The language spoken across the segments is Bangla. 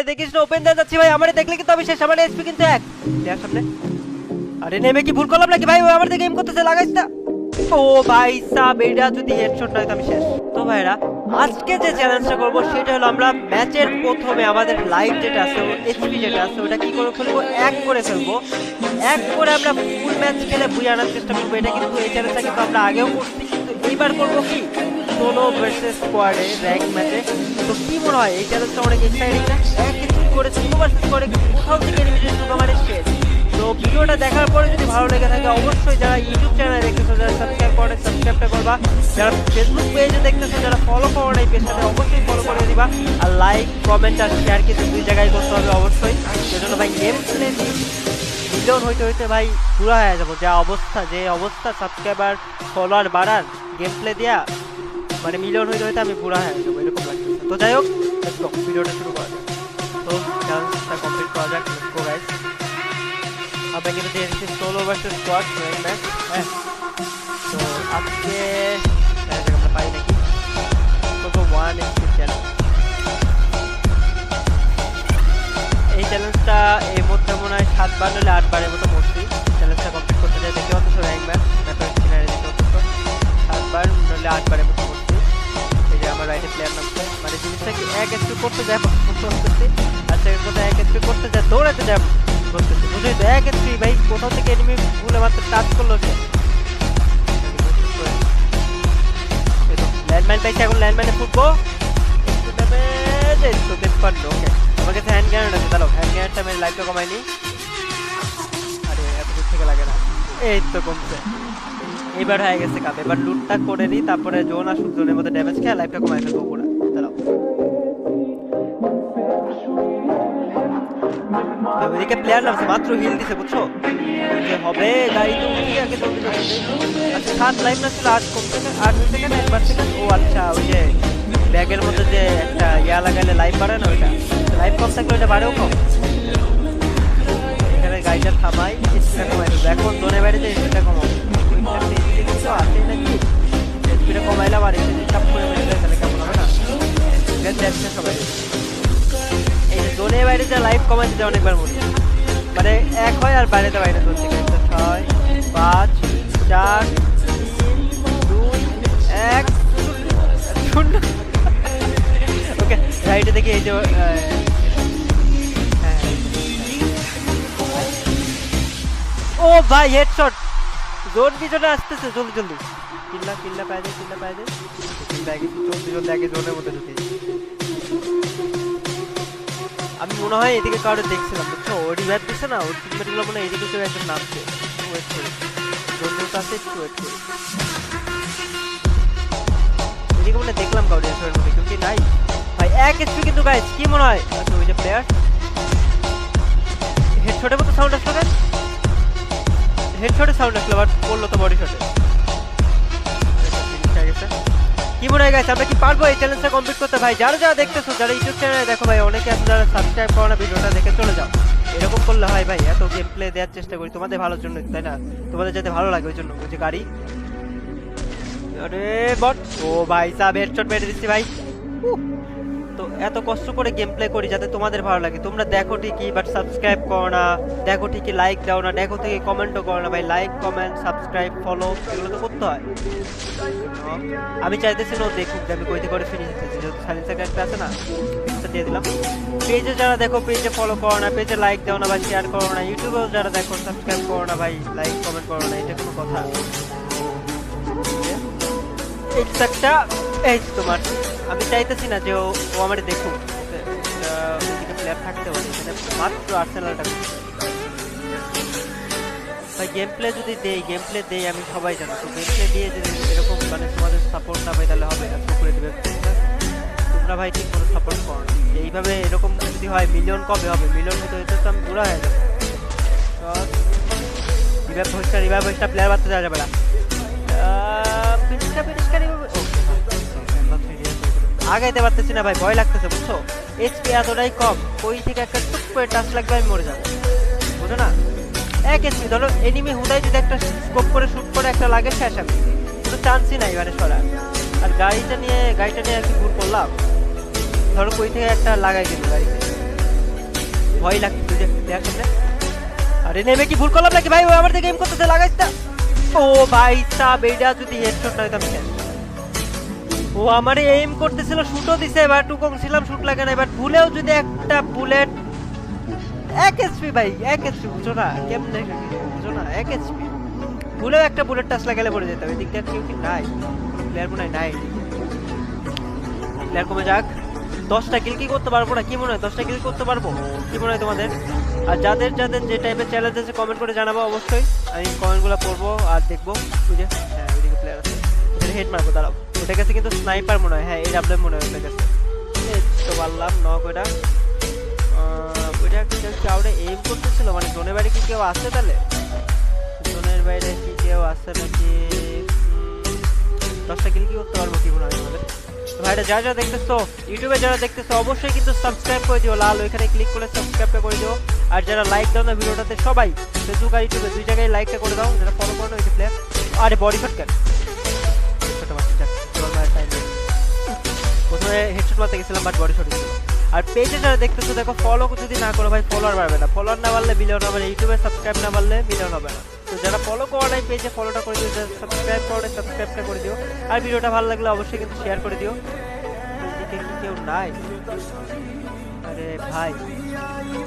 আমারে দেখিস না, ওপেন দিয়ে যাচ্ছি ভাই, আমারে দেখলে কিন্তু আমি শেষ, আমার এসপি কিন্তু এক দেয়ার সামনে। আরে নেমে কি ভুল করলাম নাকি ভাই? ও আমার দিকে এম করতেছে, লাগাইস না। ও ভাই সাব, এটা যদি হেডশট নয় তো আমি শেষ। তো ভাইরা আজকে যে চ্যালেঞ্জটা করবো সেটা হলো আমরা ম্যাচের প্রথমে আমাদের লাইভ যেটা আছে, এইচপি যেটা আছে, ওটা কি করে ফেলবো, এক করে ফেলবো। এক করে আমরা ফুল ম্যাচ খেলে বুঝে আনার চেষ্টা করবো। এটা কিন্তু এই চ্যালেঞ্জটা কিন্তু আমরা আগেও করছি, কিন্তু এইবার করবো কি সোলো ভার্সেস স্কোয়াডে র্যাঙ্ক ম্যাচে। তো কি মনে হয় এই চ্যালেঞ্জটা অনেক এক্সাইটিং না? এক কিছু করে সোলো ভার্সেস স্কোয়াডে কোথাও থেকে এলিমিনেট শুধু মানে শেষ। তো ভিডিওটা দেখার পরে যদি ভালো লেগে থাকে অবশ্যই যারা ইউটিউব চ্যানেলে দেখতেছো, যারা সাবস্ক্রাইব করে সাবস্ক্রাইবটা করবা, যারা ফেসবুক পেজে দেখতেছো, যারা ফলো করো না এই পেজটাতে অবশ্যই ফলো করে দিবা। আর লাইক কমেন্ট আর শেয়ার কিন্তু দুই জায়গায় করতে হবে অবশ্যই। সেজন্য ভাই গেম প্লে মিলিয়ন হইতে হইতে ভাই পুরো হয়ে যাবো। যে অবস্থা সাবস্ক্রাইবার ফলোয়ার বাড়ার গেম প্লে দিয়া মানে মিলিয়ন হইতে হইতে আমি পুরো হয়ে যাবো এরকম লাগতেছে। তো যাই হোক, লেটস গো, ভিডিওটা শুরু করা যাক। তো চ্যালেঞ্জটা কমপ্লিট করা যাক, লেটস গো গাইস। আমরা কিন্তু দিয়ে দিচ্ছি solo versus squad rank match. হ্যাঁ, তো আজকে আমরা পাই নাকি করবো 1 চ্যালেঞ্জ। এই চ্যালেঞ্জটা এর মধ্যে মনে হয় 7 বার নইলে 8 বারের মতো মরছি চ্যালেঞ্জটা কমপ্লিট করতে যায়। দেখতে পাচ্ছ র্যাঙ্ক ম্যাচ ম্যাপের কিনারে দেখতে পাচ্ছ 7 বার নইলে 8 বারের মতো মরছি। এই যে আমার রাইটে প্লেয়ার নামছে, মানে জিনিসটা কি এক এসপি করতে যায় করতেছি, আর সেকেন্ড কথা এক এসপি করতে যায় দৌড়াতে যায় করতেছি, বুঝলি তো? এক এসপি ভাই কোথাও থেকে এনিমি ভুলে মাত্র টাচ করলো সে। ল্যান্ডমাইন পাইছি, এখন ল্যান্ডমাইনে ফুটবো। ওকে, আমার কাছে হ্যান্ড গ্রেনেড আছে, দাঁড়াও হ্যান্ড গ্রেনেডটা আমি লাইটটা কমাইনি। আরে এত দূর থেকে লাগে না, এই তো কমছে। এবার হয়ে গেছে কাপ, এবার লুটটা করে নিই, তারপরে জোন আসুক, জোনের মধ্যে ড্যামেজ খেয়ে লাইফটা কমাই ফেলবো পুরো। দাঁড়াও, ওইদিকে প্লেয়ার নামছে, মাত্র হিল দিছে, বুঝছো? যে হবে গাড়ি তো উঠি আগে জলদি জলদি। আচ্ছা 7 লাইফ না ছিল, 8 কম সেকেন্ড, 8 সেকেন্ড, 1 বার সেকেন্ড। ও আচ্ছা, ওই যে ব্যাগের মধ্যে যে একটা ইয়া লাগালে লাইফ বাড়ে না, ওইটা লাইফ কম থাকলে ওইটা বাড়েও কম। এখানে গাড়িটা থামাই, স্পিডটা কমাই দেবো। এখন জোনে বাইরে যে স্পিডটা কমাবো, কিছু আছে নাকি? স্পিডটা কমাইলাম আর এসে চাপ করে বেড়ে যায়, তাহলে কেমন হবে না? যাচ্ছে সবাই। এই জোনের বাইরে যা লাইফ কমাই দিতে অনেকবার মরি, মানে এক হয় আর বাইরেতে বাইরে চলছে। 6 5 4 3 2 1 0। ওকে, রাইটে দেখি এই যে ও ভাই হেডশট, জোন পিছনে আসতেছে, জলদি জলদি কিল্লা পাই যায়, কিল্লা পাই যায়, জলদি জলদি আগে জোনের মধ্যে ঢুকে। আমি মনে হয় এদিকে কারো দেখছিলাম, বুঝছো? ও রিভাইভ দিচ্ছে না, ওর টিমমেটগুলো মনে হয় এদিকে কেউ একজন নামছে। ওয়েট করি, জোনের কাছে একটু ওয়েট করি। এদিকে মনে দেখলাম কারো রিভাইভের মধ্যে, কেউ কি নাই ভাই? এক এসপি কিন্তু গাইস, কি মনে হয়? আচ্ছা ওই যে প্লেয়ার হেডশটের মতো সাউন্ড আসলো কেন? হেডশটের সাউন্ড আসলো, বাট পড়লো তো বডি শটে। কি মনে হয় গাইস, আমরা কি পারবো এই চ্যালেঞ্জটা কমপ্লিট করতে? ভাই যারা যারা দেখতেছো, যারা ইউটিউব চ্যানেলে দেখো ভাই, অনেকে আছে যারা সাবস্ক্রাইব করো না, ভিডিওটা দেখে চলে যাও। এরকম করলে হয় ভাই, এত গেম প্লে দেওয়ার চেষ্টা করি তোমাদের ভালোর জন্য, তাই না? তোমাদের যাতে ভালো লাগে ওই জন্য। ওই যে গাড়ি, আরে বট, ও ভাই সাব হেডশট মেরে দিচ্ছি ভাই। তো এত কষ্ট করে গেম প্লে করি যাতে তোমাদের ভালো লাগে। তোমরা দেখো ঠিকই, বাট সাবস্ক্রাইব করো না, দেখো ঠিকই লাইক দাও না, দেখো ঠিকই কমেন্টও করো না ভাই। লাইক কমেন্ট সাবস্ক্রাইব ফলো এগুলো তো করতে হয়। আমি চাইতেছি না ও দেখুক যে আমি কইতে করে ফিনিশ দিতেছি, যেহেতু সাইলেন্সার একটা আছে না, ফিনিশটা দিয়ে দিলাম। পেজে যারা দেখো পেজে ফলো করো না, পেজে লাইক দাও না বা শেয়ার করো না, ইউটিউবেও যারা দেখো সাবস্ক্রাইব করো না ভাই, লাইক কমেন্ট করো না, এটা কোনো কথা? একটা এই তোমার, আমি চাইতেছি না যে ও আমার দেখুক, ওইদিকে প্লেয়ার থাকতে পারে, মাত্র আর্সেনালটা ভাই। গেম প্লে যদি গেম প্লে দেই আমি সবাই জানো, তো গেম প্লে দিয়ে যদি এরকম মানে তোমাদের সাপোর্ট না পাই তাহলে হবে না। করে দেবে তোমরা ভাই, ঠিক কোনো সাপোর্ট করো না। এইভাবে এরকম যদি হয় মিলিয়ন কবে হবে? মিলিয়ন হতে হতে তো আমি পুরা হয়ে যাবো। রিভাইভ হয়েছে, প্লেয়ার বাড়তে যাওয়া যাবে না। আগাইতে পারতেছি না ভাই, ভয় লাগতেছে, বুঝছো? এইচপি এতটাই কম, ওই থেকে একটা টুক করে টাচ লাগবে আমি মরে যাবো, বুঝো না? এক এসপি ধরো, এনিমি হুদাই যদি একটা স্কোপ করে শুট করে একটা লাগে শেষ, আমি কোনো চান্সই নাই মানে সরার। আর গাড়িটা নিয়ে আর কি ভুল করলাম, ধরো কই থেকে একটা লাগাই দিল গাড়িতে, ভয় লাগছে যে প্লেয়ার সামনে। আরে নেমে কি ভুল করলাম নাকি ভাই? ও আমার দিকে এম করতেছে, লাগাইছে। ও ভাই সাব, এটা যদি হেডশট না হইতো আমি শেষ। ও আমারে এইম করতেছিল, শুটও দিছে, এবার টুকং ছিলাম, শুট লাগে না। এবার ভুলেও যদি একটা বুলেট 1 এইচপি ভাই, 1 এইচপি বুঝো না কেমনে, বুঝো না 1 এইচপি ভুলেও একটা বুলেট টাচ লাগালে পড়ে যেত। এদিক দিয়ে কেউ কি নাই, প্লেয়ার মনে হয় নাই। প্লেয়ার কমে যাক। 10টা কিল কি করতে পারবো না? কি মনে হয় 10টা কিল করতে পারবো? কি মনে হয় তোমাদের? আর যাদের যাদের যে টাইপের চ্যালেঞ্জ আছে কমেন্ট করে জানাবো অবশ্যই। আমি কমেন্টগুলো পড়বো আর দেখবো। বুঝে হ্যাঁ ওইদিকে প্লেয়ার আছে, হেড মারবো, দাঁড়াও। ওটা কাছে কিন্তু স্নাইপার মনে হয়, হ্যাঁ এই ডাবলে মনে হয় ওটা কাছে। তো পারলাম নক। ওইটা ওইটা চাউডে এইম করতেছিল, মানে জোনের বাইরে কি কেউ আছে? তাহলে জোনের বাইরে কি কেউ আছে নাকি? 10টা কিল কি করতে পারবো কি মনে হয় তোমাদের? ভাইরা যারা যারা দেখতেছো, ইউটিউবে যারা দেখতেছো অবশ্যই কিন্তু সাবস্ক্রাইব করে দিও, লাল ওইখানে ক্লিক করে সাবস্ক্রাইবটা করে দিও। আর যারা লাইক দাও না ভিডিওটাতে, সবাই ফেসবুক আর ইউটিউবে 2 জায়গায় লাইকটা করে দাও। যারা ফলো করো না ওই যে প্লেয়ার, আরে বডি শট কেন? প্রথমে হেডশট মারতে গেছিলাম বাট বডি শট ছিল। আর পেজে যারা দেখতেছো দেখো, ফলো যদি না করো ভাই ফলোয়ার বাড়বে না, ফলোয়ার না বাড়লে মিলিয়ন হবে না, ইউটিউবে সাবস্ক্রাইব না বাড়লে মিলিয়ন হবে না। তো যারা ফলো করো নাই পেজে ফলোটা করে দিও, যারা সাবস্ক্রাইব করো সাবস্ক্রাইবটা করে দিও। আর ভিডিওটা ভালো লাগলে অবশ্যই কিন্তু শেয়ার করে দিও। এদিকে কি কেউ নাই? আরে ভাই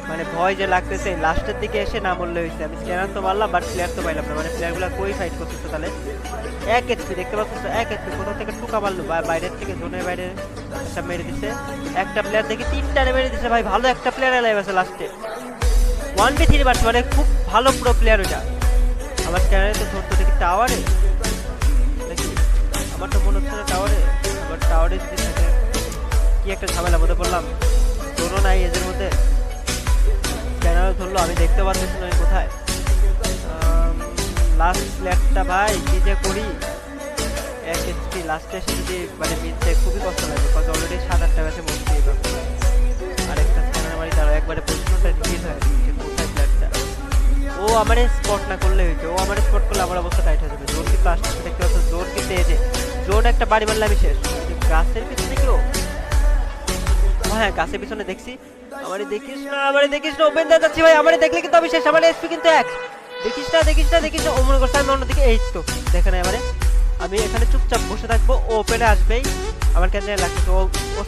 মানে ভয় যে লাগতেছে, লাস্টের দিকে এসে না বললে হয়েছে। আমি স্ক্যানার তো মারলাম বাট প্লেয়ার তো পাইলাম না, মানে প্লেয়ারগুলো কই ফাইট করতেছে তাহলে? 1 এইচপি দেখতে পাচ্ছ, 1 এইচপি কোথাও থেকে টুকা মারলো, বাইরের থেকে জোনের বাইরে একটা মেরে দিছে। একটা প্লেয়ার দেখি 3টা মেরে দিছে ভাই, ভালো একটা প্লেয়ার লাইভ আছে লাস্টে। 1v3 মারছে, মানে খুব ভালো প্রো প্লেয়ার ওটা। আমার স্ক্যানারে তো ধরতো দেখি টাওয়ারে নাকি, আমার তো মনে হচ্ছে না টাওয়ারে। আবার টাওয়ারে যদি থাকে কি একটা ঝামেলা মধ্যে পড়লাম। ধরো নাই এদের মধ্যে, স্ক্যানারও ধরলো, আমি দেখতে পাচ্ছি না আমি কোথায়। লাস্ট প্লেয়ারটা ভাই কি যে করি। 1 এইচপি লাস্টে এসে যদি মানে মিলতে খুবই কষ্ট লাগে, কত অলরেডি 7-8টা ম্যাচে মরছি। আরেকটা স্ক্যানার মারি, তারও একবারে প্রশ্নটা রিলিজ হয়ে গেছে কোথায় প্লেয়ারটা। ও আমার স্পট না করলে হয়েছে, ও আমার স্পট করলে আমার অবস্থা টাইট হয়ে যাবে। জোর কিন্তু আসতে দেখতে পাচ্ছ, জোর কিন্তু এই যে জোর একটা বাড়ি মারলে আমি শেষ। গাছের পিছনে কেউ, হ্যাঁ গাছের পিছনে দেখছি। আমারে দেখিস না, আমারে দেখিস না, ওপেন দিয়ে যাচ্ছি ভাই, আমারে দেখলে কিন্তু আমি শেষ। আমার এসপি কিন্তু 1। দেখিস না দেখিস না দেখিস না, ও মনে করছে আমি অন্যদিকে। এই তো দেখে না এবারে, আমি এখানে চুপচাপ বসে থাকবো, ও ওপেনে আসবেই। আমার কেন লাগছে ও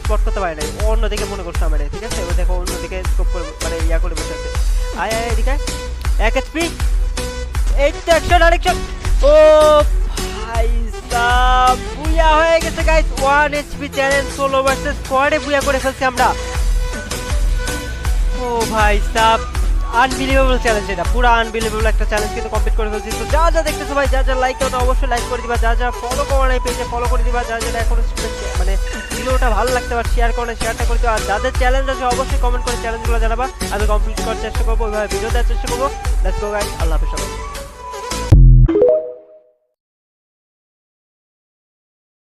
স্পট করতে পারে নাই, ও অন্যদিকে মনে করছে আমারে, ঠিক আছে? ও দেখো অন্যদিকে স্কোপ করে মানে ইয়া করে বসে আছে। আয় আয় এদিকে 1 এইচপি, এই তো অ্যাকশন আরেকশন। ও ভাই সাব, বুয়া হয়ে গেছে guys. 1 HP challenge solo versus স্কোয়াডে বুয়া করে ফেলছি আমরা। ও ভাই সাব, আনবিলিভেবল চ্যালেঞ্জ, এটা পুরো আনবিলিভেবল একটা চ্যালেঞ্জ কিন্তু কমপ্লিট করে ফেলছি। তো যা যা দেখতেছো ভাই, যা যা লাইক দাও না অবশ্যই লাইক করে দিবা, যা যা ফলো করো না পেজে ফলো করে দিবা, যা যা এখন মানে ভিডিওটা ভালো লাগতে পারে শেয়ার করো না শেয়ারটা করে দিও। আর যাদের চ্যালেঞ্জ আছে অবশ্যই কমেন্ট করে চ্যালেঞ্জগুলো জানাবা, আমি কমপ্লিট করার চেষ্টা করবো, ওইভাবে ভিডিও দেওয়ার চেষ্টা করবো। লেটস গো গাইস, আল্লাহ হাফেজ সবাই।